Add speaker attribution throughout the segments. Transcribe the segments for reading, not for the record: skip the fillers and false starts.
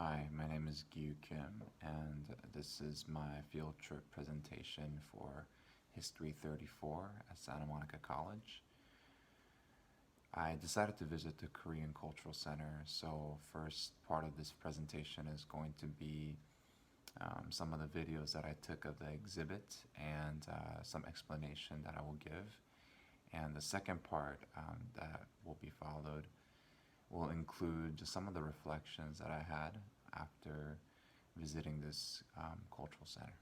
Speaker 1: Hi, my name is Gyu Kim, and this is my field trip presentation for History 34 at Santa Monica College. I decided to visit the Korean Cultural Center, so first part of this presentation is going to be some of the videos that I took of the exhibit and some explanation that I will give. And the second part that will be followed will include just some of the reflections that I had after visiting this cultural center.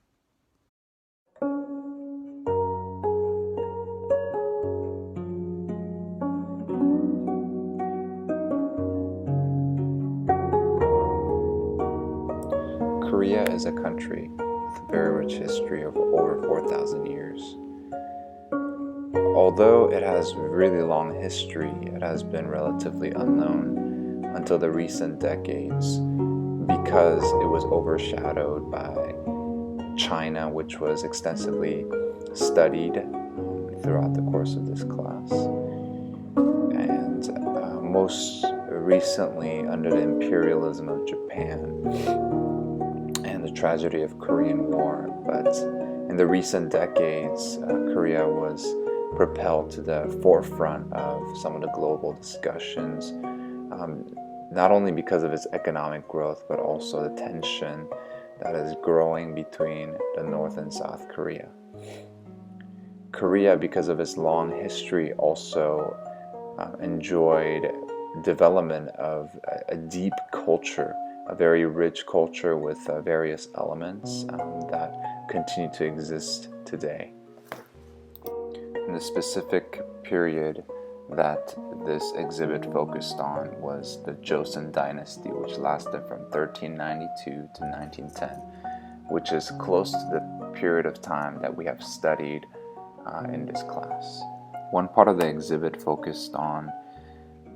Speaker 1: Korea is a country with a very rich history of over 4,000 years. Although it has really long history, it has been relatively unknown until the recent decades because it was overshadowed by China, which was extensively studied throughout the course of this class. And most recently under the imperialism of Japan and the tragedy of Korean War. But in the recent decades, Korea was propelled to the forefront of some of the global discussions, not only because of its economic growth, but also the tension that is growing between the North and South Korea. Korea, because of its long history, also enjoyed development of a deep culture, a very rich culture with various elements that continue to exist today. And the specific period that this exhibit focused on was the Joseon dynasty, which lasted from 1392 to 1910, which is close to the period of time that we have studied in this class. One part of the exhibit focused on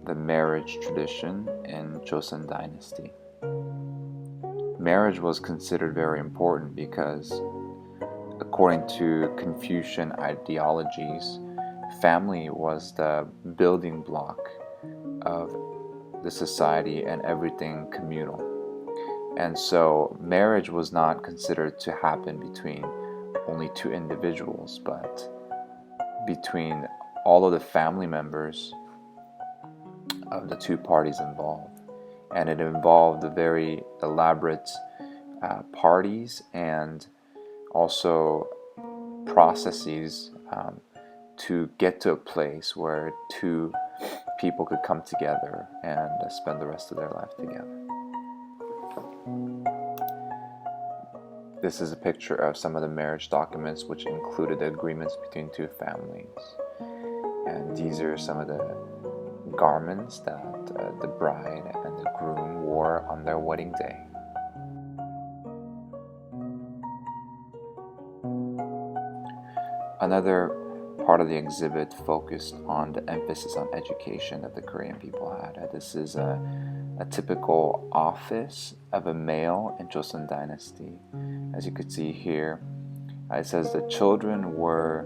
Speaker 1: the marriage tradition in Joseon dynasty. Marriage was considered very important because, according to Confucian ideologies, family was the building block of the society and everything communal. And so marriage was not considered to happen between only two individuals, but between all of the family members of the two parties involved. And it involved very elaborate parties and also processes to get to a place where two people could come together and spend the rest of their life together. This is a picture of some of the marriage documents, which included the agreements between two families. And these are some of the garments that the bride and the groom wore on their wedding day. Another part of the exhibit focused on the emphasis on education that the Korean people had. This is a typical office of a male in Joseon dynasty. As you could see here, it says the children were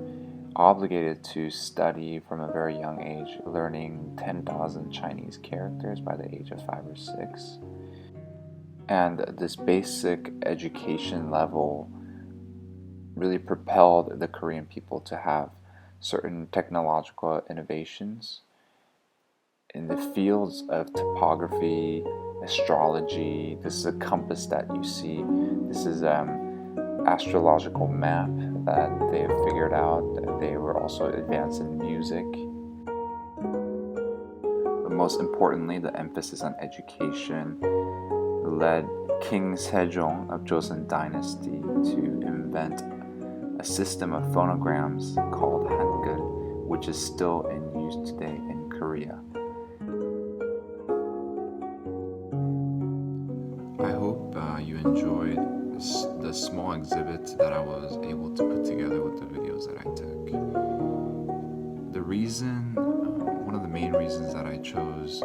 Speaker 1: obligated to study from a very young age, learning 10,000 Chinese characters by the age of 5 or 6. And this basic education level really propelled the Korean people to have certain technological innovations in the fields of topography, astrology. This is a compass that you see. This is astrological map that they have figured out. They were also advanced in music. But most importantly, the emphasis on education led King Sejong of Joseon dynasty to invent a system of phonograms called Hangul, which is still in use today in Korea. I hope you enjoyed the small exhibit that I was able to put together with the videos that I took. The reason, one of the main reasons that I chose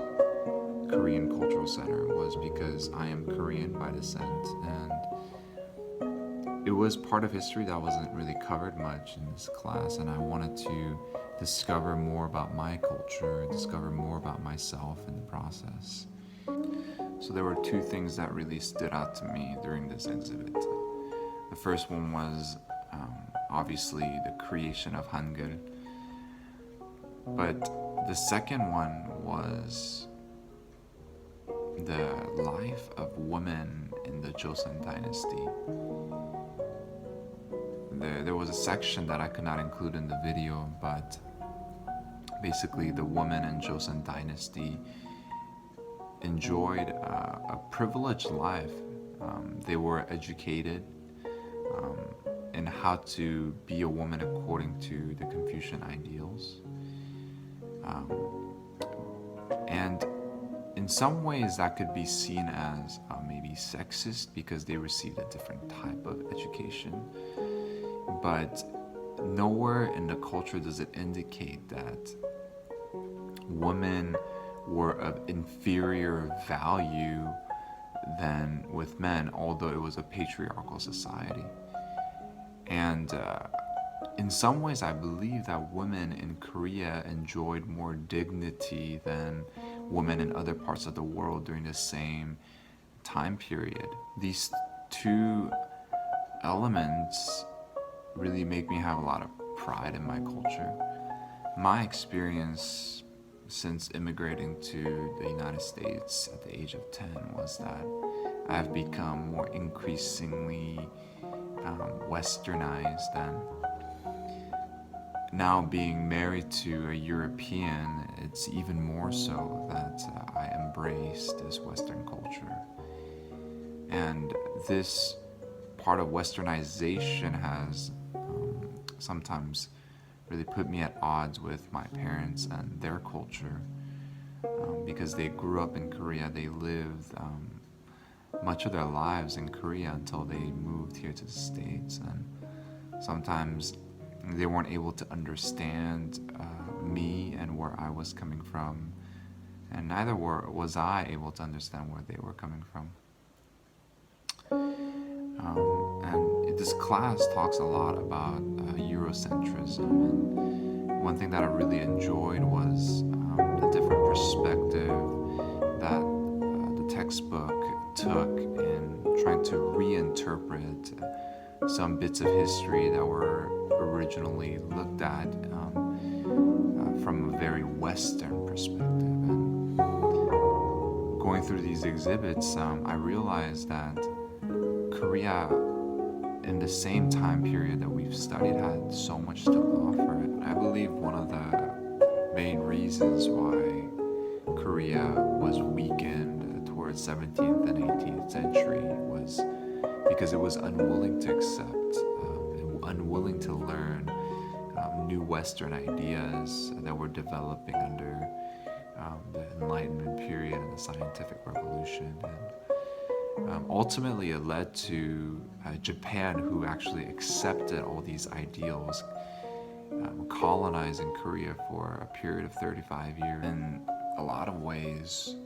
Speaker 1: Korean Cultural Center was because I am Korean by descent, and it was part of history that wasn't really covered much in this class, and I wanted to discover more about my culture, discover more about myself in the process. So there were two things that really stood out to me during this exhibit. The first one was obviously the creation of Hangul, but the second one was the life of women in the Joseon dynasty. There was a section that I could not include in the video, but basically the women in Joseon dynasty enjoyed a privileged life. They were educated in how to be a woman according to the Confucian ideals. And in some ways that could be seen as maybe sexist because they received a different type of education. But nowhere in the culture does it indicate that women were of inferior value than with men, although it was a patriarchal society. And in some ways, I believe that women in Korea enjoyed more dignity than women in other parts of the world during the same time period. These two elements really make me have a lot of pride in my culture. My experience since immigrating to the United States at the age of 10 was that I've become more increasingly westernized, and now being married to a European, it's even more so that I embrace this Western culture. And this part of westernization has sometimes really put me at odds with my parents and their culture, because they grew up in Korea. They lived much of their lives in Korea until they moved here to the States, and sometimes they weren't able to understand me and where I was coming from, and neither was I able to understand where they were coming from. And this class talks a lot about Eurocentrism, and one thing that I really enjoyed was the different perspective that the textbook took in trying to reinterpret some bits of history that were originally looked at from a very Western perspective. And going through these exhibits, I realized that Korea, in the same time period that we've studied, had so much to offer. I believe one of the main reasons why Korea was weakened towards 17th and 18th century was because it was unwilling to accept, unwilling to learn new Western ideas that were developing under the Enlightenment period and the Scientific Revolution. And ultimately, it led to Japan, who actually accepted all these ideals, colonizing Korea for a period of 35 years. In a lot of ways,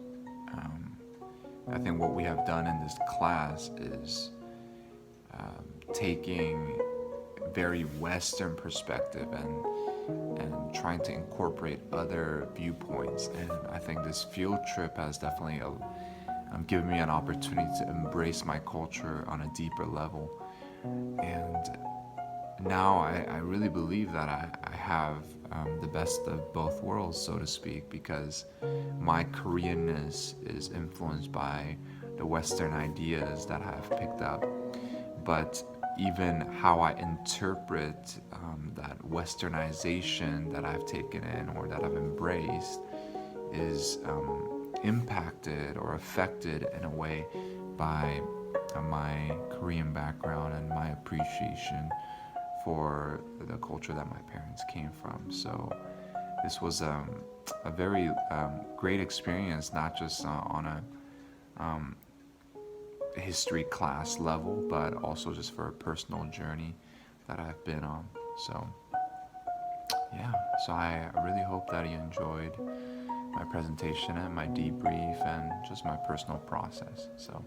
Speaker 1: I think what we have done in this class is taking a very Western perspective and trying to incorporate other viewpoints. And I think this field trip has definitely given me an opportunity to embrace my culture on a deeper level. And now I really believe that I have the best of both worlds, so to speak, because my Koreanness is influenced by the Western ideas that I've picked up. But even how I interpret that Westernization that I've taken in or that I've embraced is impacted or affected in a way by my Korean background and my appreciation for the culture that my parents came from. So this was a very great experience, not just on a history class level, but also just for a personal journey that I've been on. So yeah, so I really hope that you enjoyed my presentation and my debrief and just my personal process. So